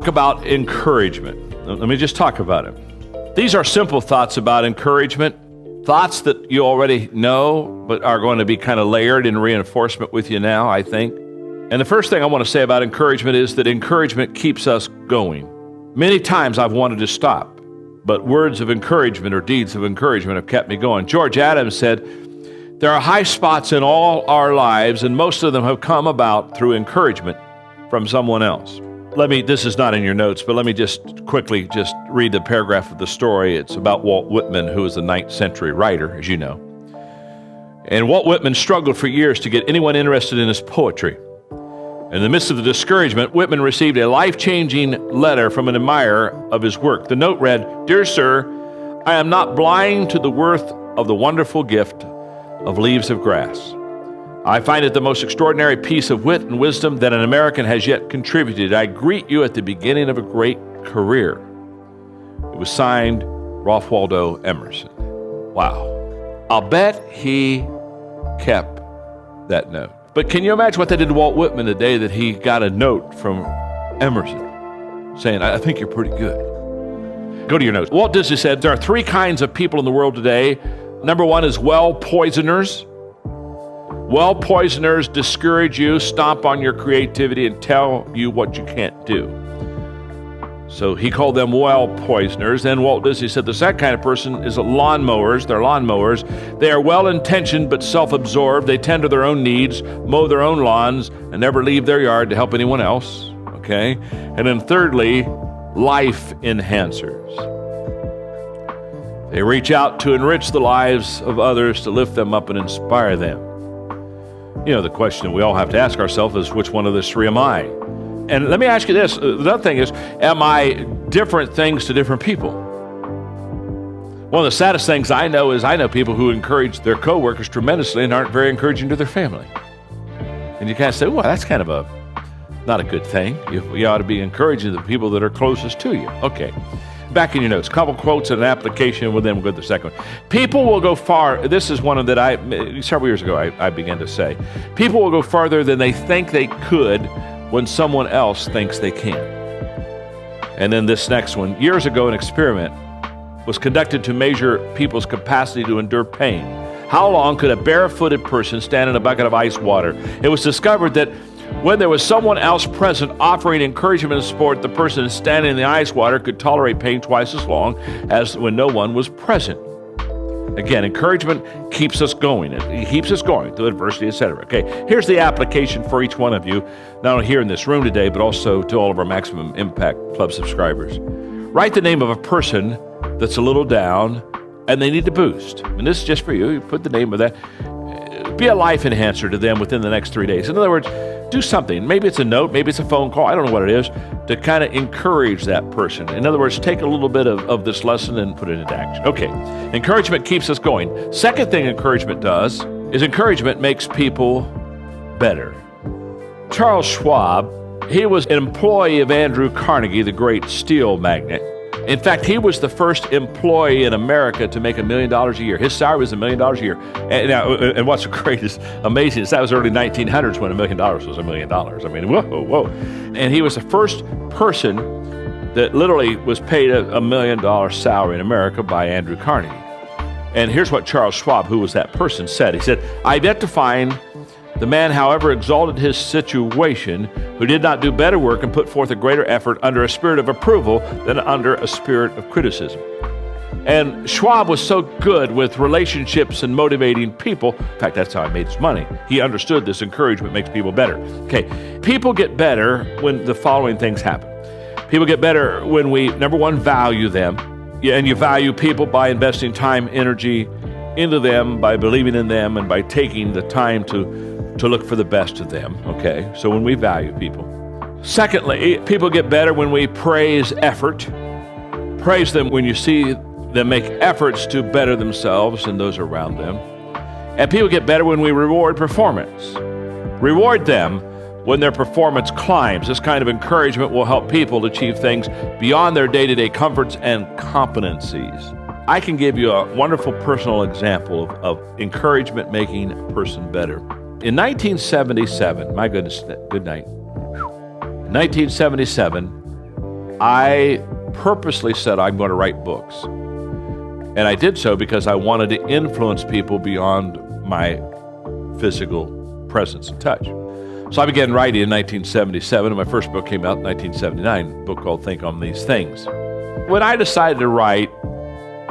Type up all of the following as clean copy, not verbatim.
about encouragement. Let me just talk about it. These are simple thoughts about encouragement, thoughts that you already know, but are going to be kind of layered in reinforcement with you now, I think. And the first thing I want to say about encouragement is that encouragement keeps us going. Many times I've wanted to stop, but words of encouragement or deeds of encouragement have kept me going. George Adams said, "There are high spots in all our lives, and most of them have come about through encouragement from someone else." This is not in your notes, but let me just quickly read the paragraph of the story. It's about Walt Whitman, who was a 9th century writer, as you know. And Walt Whitman struggled for years to get anyone interested in his poetry. In the midst of the discouragement, Whitman received a life-changing letter from an admirer of his work. The note read, "Dear sir, I am not blind to the worth of the wonderful gift of Leaves of Grass. I find it the most extraordinary piece of wit and wisdom that an American has yet contributed. I greet you at the beginning of a great career." It was signed Ralph Waldo Emerson. Wow. I'll bet he kept that note. But can you imagine what they did to Walt Whitman the day that he got a note from Emerson saying, "I think you're pretty good"? Go to your notes. Walt Disney said, "There are 3 kinds of people in the world today. Number 1 is well poisoners. Well poisoners discourage you, stomp on your creativity, and tell you what you can't do." So he called them well poisoners. Then Walt Disney said the second kind of person is lawnmowers. They're lawnmowers. They are well-intentioned but self-absorbed. They tend to their own needs, mow their own lawns, and never leave their yard to help anyone else. Okay? And then thirdly, life enhancers. They reach out to enrich the lives of others, to lift them up and inspire them. You know, the question we all have to ask ourselves is, which one of these 3 am I? And let me ask you this. The other thing is, am I different things to different people? One of the saddest things I know is I know people who encourage their coworkers tremendously and aren't very encouraging to their family. And you kind of say, well, that's kind of not a good thing. You ought to be encouraging the people that are closest to you. Okay. Back in your notes, a couple quotes and an application, well, then we'll go to the second one. People will go far. This is one that several years ago, I began to say. People will go farther than they think they could when someone else thinks they can. And then this next one. Years ago, an experiment was conducted to measure people's capacity to endure pain. How long could a barefooted person stand in a bucket of ice water? It was discovered that when there was someone else present offering encouragement and support, the person standing in the ice water could tolerate pain twice as long as when no one was present. Again, encouragement keeps us going. It keeps us going through adversity, etc. Okay, here's the application for each one of you, not only here in this room today, but also to all of our Maximum Impact Club subscribers. Write the name of a person that's a little down and they need a boost. And this is just for you. You put the name of that. Be a life enhancer to them within the next 3 days. In other words, do something. Maybe it's a note, maybe it's a phone call, I don't know what it is, to kind of encourage that person. In other words, take a little bit of this lesson and put it into action. Okay, encouragement keeps us going. Second thing encouragement does is encouragement makes people better. Charles Schwab, he was an employee of Andrew Carnegie, the great steel magnate. In fact, he was the first employee in America to make $1 million a year. His salary was $1 million a year. And what's great is amazing is that was early 1900s when $1 million was $1 million. I mean, whoa. And he was the first person that literally was paid a $1 million salary in America by Andrew Carnegie. And here's what Charles Schwab, who was that person, said. He said, "I've yet to find the man, however exalted his situation, who did not do better work and put forth a greater effort under a spirit of approval than under a spirit of criticism." And Schwab was so good with relationships and motivating people. In fact, that's how he made his money. He understood this encouragement makes people better. Okay, people get better when the following things happen. People get better when we, number 1, value them. And you value people by investing time, energy into them, by believing in them, and by taking the time to look for the best of them, okay? So when we value people. Secondly, people get better when we praise effort. Praise them when you see them make efforts to better themselves and those around them. And people get better when we reward performance. Reward them when their performance climbs. This kind of encouragement will help people achieve things beyond their day-to-day comforts and competencies. I can give you a wonderful personal example of encouragement making a person better. In 1977, my goodness, good night. In 1977, I purposely said I'm going to write books. And I did so because I wanted to influence people beyond my physical presence and touch. So I began writing in 1977, and my first book came out in 1979, a book called Think on These Things. When I decided to write,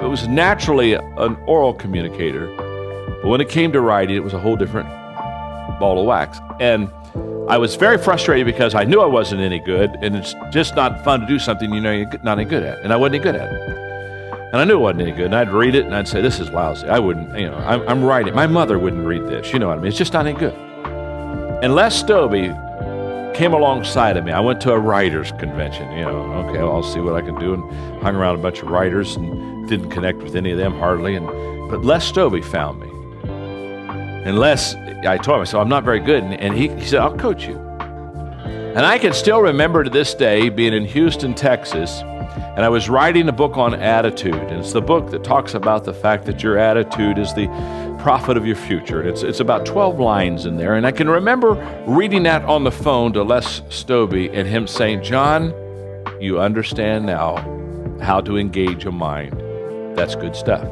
it was naturally an oral communicator, but when it came to writing, it was a whole different ball of wax. And I was very frustrated because I knew I wasn't any good, and it's just not fun to do something you know you're not any good at, and I wasn't any good at it. And I knew it wasn't any good, and I'd read it, and I'd say, this is lousy. I wouldn't, I'm writing. My mother wouldn't read this, you know what I mean? It's just not any good. And Les Stobie came alongside of me. I went to a writers convention, okay, well, I'll see what I can do, and hung around a bunch of writers and didn't connect with any of them hardly. But Les Stobie found me. And Les, I told him, I said, I'm not very good. And he said, I'll coach you. And I can still remember to this day being in Houston, Texas, and I was writing a book on attitude. And it's the book that talks about the fact that your attitude is the prophet of your future. And it's about 12 lines in there. And I can remember reading that on the phone to Les Stobie and him saying, John, you understand now how to engage a mind. That's good stuff.